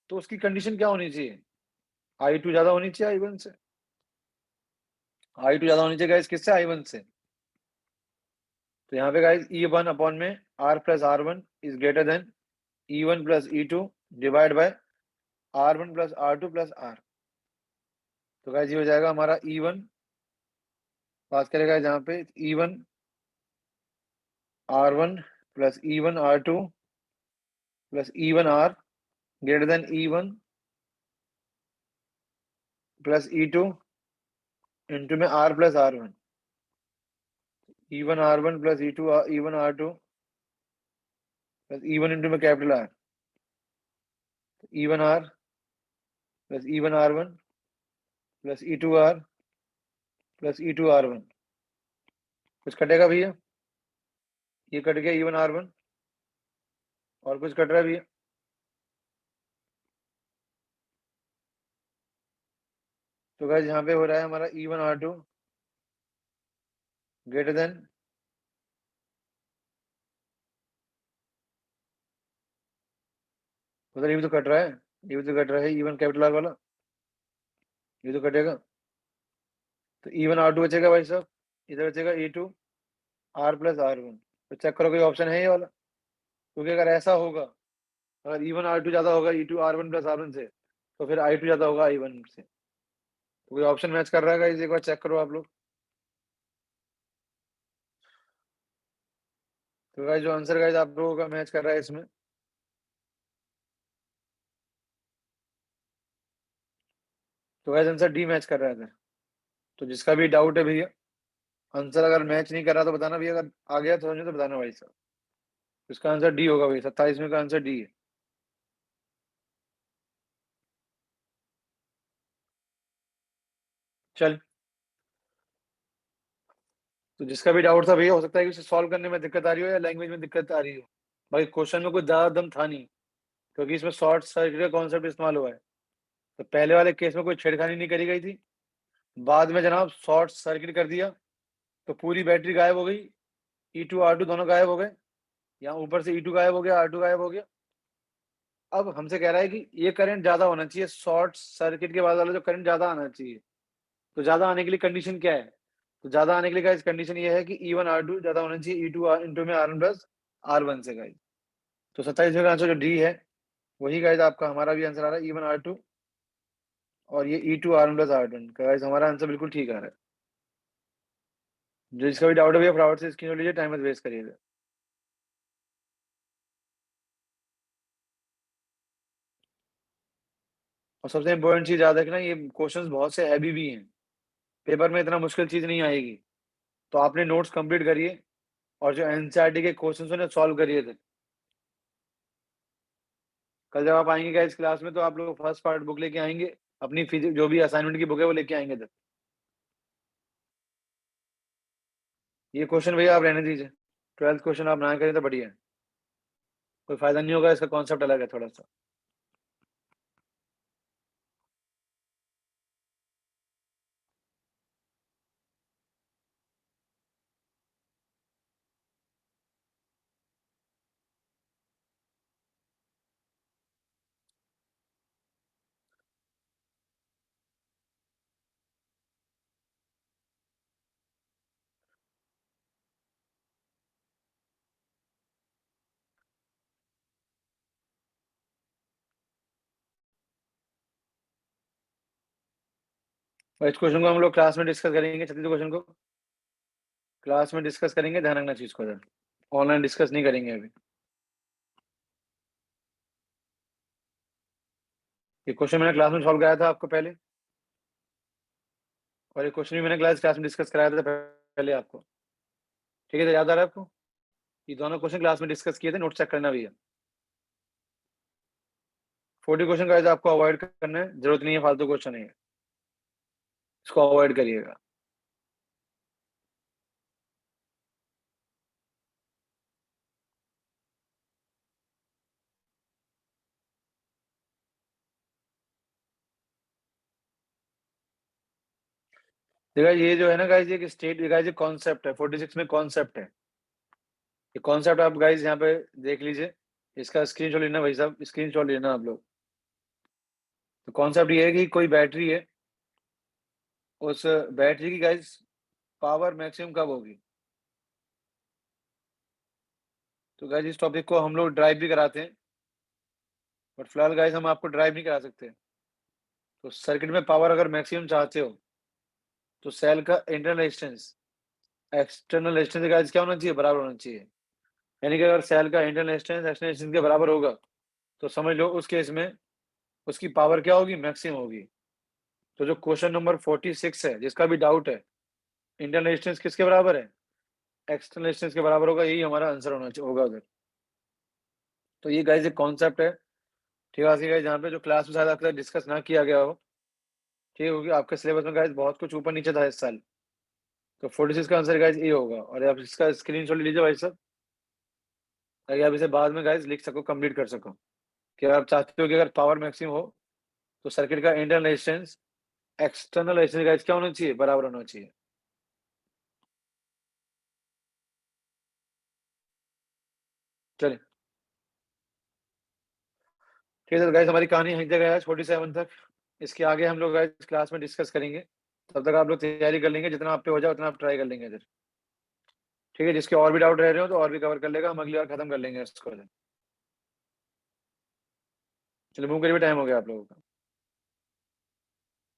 तो उसकी कंडीशन क्या होनी चाहिए, I2 ज्यादा होनी चाहिए I1 से। I2 ज्यादा होनी चाहिए गाइस किससे, I1 से। तो यहाँ पे गाइस E1 अपॉन में R+R1 is greater than E1 plus E2 divide by R1 plus R2 plus R। तो गाइस ये हो जाएगा हमारा E1, बात करेगा जहाँ पे E1 R1 plus E1 R2 plus E1 R greater than E1 plus E2 into में R plus R1। E1 R1 plus E2 E1 R2 plus E1 into में capital R, E1 R plus E1 R1 plus E2 R plus E2 R1। कुछ कटेगा भैया, ये cut गया E1 R1, और कुछ cut रहा है भैया, तो गाइस यहाँ पे हो रहा है हमारा E1 R2 ग्रेटर देन मतलब ये भी तो कट रहा है, ये भी तो कट रहा है E1 कैपिटल R वाला, ये तो कटेगा। तो E1 R2 बचेगा भाई साहब, इधर बचेगा E2 R प्लस R1। तो चेक करो कोई ऑप्शन है ये वाला, क्योंकि अगर ऐसा होगा, अगर E1 R2 ज्यादा होगा E2 R1 प्लस R1 से, तो फिर I2 ज्यादा होगा I1 से। तो कोई ऑप्शन मैच कर रहा है गाइस, एक बार चेक करो आप लोग। तो गाइस जो आंसर गाइस आप लोगों का मैच कर रहा है इसमें, तो गाइस आंसर डी मैच कर रहा है इधर। तो जिसका भी डाउट है भैया, आंसर अगर मैच नहीं कर रहा तो बताना भैया, अगर आ गया तो समझो तो बताना भाई साहब। इसका आंसर डी होगा भाई, 27 में का आंसर डी है। चल, तो जिसका भी डाउट था भैया, हो सकता है कि उसे सॉल्व करने में दिक्कत आ रही हो या लैंग्वेज में दिक्कत आ रही हो। भाई क्वेश्चन में कुछ ज्यादा दम था नहीं, क्योंकि इसमें शॉर्ट सर्किट का कॉन्सेप्ट इस्तेमाल हुआ है। तो पहले वाले केस में कोई छेड़खानी नहीं करी गई थी, बाद में जनाब शॉर्ट सर्किट कर दिया तो पूरी बैटरी गायब हो गई, E2 R2 दोनों गायब हो गए, यहाँ ऊपर से E2 गायब हो गया, R2 गायब हो गया। अब हमसे कह रहा है कि ये करंट ज्यादा होना चाहिए, शॉर्ट सर्किट के बाद वाला जो करंट ज्यादा आना चाहिए। तो ज्यादा आने के लिए कंडीशन क्या है, तो ज्यादा आने के लिए गाइस कंडीशन ये है कि E1 R2 ज्यादा होना चाहिए E2 इंटू में R1 प्लस R1 से गाइस। तो 27 का आंसर जो डी है, वही गाइस आपका हमारा भी आंसर आ रहा है E1 R2 और ये E2 R1 plus R1 guys, हमारा आंसर बिल्कुल ठीक आ रहा है। जो जिसका भी डाउट है भैया फटाफट से स्क्रीन लीजिए, टाइम मत वेस्ट करिएगा। और सबसे इंपॉर्टेंट चीज याद रखना, ये क्वेश्चंस बहुत से हैवी भी हैं, पेपर में इतना मुश्किल चीज नहीं आएगी। तो आपने नोट्स कंप्लीट करिए और जो एनसीईआरटी के क्वेश्चंस उन्हें सॉल्व करिए थे। कल जब आप आएंगे इस क्लास में, तो आप लोग फर्स्ट पार्ट बुक लेके आएंगे, अपनी फिजिक्स जो भी असाइनमेंट की बुक है वो लेके आएंगे तब। ये क्वेश्चन भैया आप रहने दीजिए, 12th क्वेश्चन आप ना करें तो बढ़िया है, कोई फायदा नहीं होगा, इसका कॉन्सेप्ट अलग है थोड़ा सा। और इस क्वेश्चन को हम लोग क्लास में डिस्कस करेंगे, 36 क्वेश्चन को क्लास में डिस्कस करेंगे, ध्यान रखना चीज को, ऑनलाइन डिस्कस नहीं करेंगे अभी। ये क्वेश्चन मैंने क्लास में सॉल्व कराया था आपको पहले, और ये क्वेश्चन भी मैंने क्लास में डिस्कस कराया था पहले आपको। ठीक है, तो याद आ रहा है आपको, ये दोनों क्वेश्चन क्लास में डिस्कस किए थे, नोट चेक करना भैया। 40 क्वेश्चन का आपको अवॉइड करना है, जरूरत नहीं है, फालतू क्वेश्चन है, इसको अवॉइड करिएगा। देखा, ये जो है ना गाइस, ये स्टेट गाइस, ये कॉन्सेप्ट है, 46 में कॉन्सेप्ट है, ये कॉन्सेप्ट आप गाइज यहाँ पे देख लीजिए, इसका स्क्रीनशॉट लेना भाई साहब, स्क्रीनशॉट लेना आप लोग। तो कॉन्सेप्ट ये है कि कोई बैटरी है, उस बैटरी की गाइज पावर मैक्सिमम कब होगी। तो गाइज इस टॉपिक को हम लोग ड्राइव भी कराते हैं, बट फिलहाल गाइज हम आपको ड्राइव नहीं करा सकते। तो सर्किट में पावर अगर मैक्सिमम चाहते हो तो सेल का internal resistance external resistance guys क्या होना चाहिए, बराबर होना चाहिए। यानी कि अगर सेल का इंटरनल रेजिस्टेंस एक्सटर्नल रेजिस्टेंस के बराबर होगा तो समझ लो उस केस में उसकी पावर क्या होगी, मैक्सिमम होगी। तो जो क्वेश्चन नंबर 46 है, जिसका भी डाउट है, इंटरनल रेजिस्टेंस किसके बराबर है, एक्सटर्नल रेजिस्टेंस के बराबर होगा, यही हमारा आंसर होना चाहिए होगा अगर। तो ये गाइज एक कॉन्सेप्ट है, ठीक है गाइज, जहाँ पे जो क्लास में शायद आपके साथ डिस्कस ना किया गया हो, ठीक है, क्योंकि आपके सिलेबस में गाइज बहुत कुछ ऊपर नीचे था इस साल। तो 46 का आंसर गाइज ये होगा, और आप इसका स्क्रीनशॉट ले लीजिए भाई साहब, ताकि आप इसे बाद में गाइज लिख सको, कंप्लीट कर सको। कि अगर आप चाहते हो कि अगर पावर मैक्सिमम हो तो सर्किट का internal resistance external resistance guys क्या होना चाहिए, बराबर होना चाहिए। चलिए ठीक है गाइज, हमारी कहानी यहीं तक है 47 तक। इसके आगे हम लोग गाइज क्लास में डिस्कस करेंगे। तब तक आप लोग तैयारी कर लेंगे, जितना आप पे हो जाए उतना आप ट्राई कर लेंगे इधर। ठीक है, जिसके और भी डाउट रह रहे हो तो और भी कवर कर लेगा, हम अगली बार खत्म कर लेंगे इसको। चलिए मूव करिए, टाइम हो गया आप लोगों का।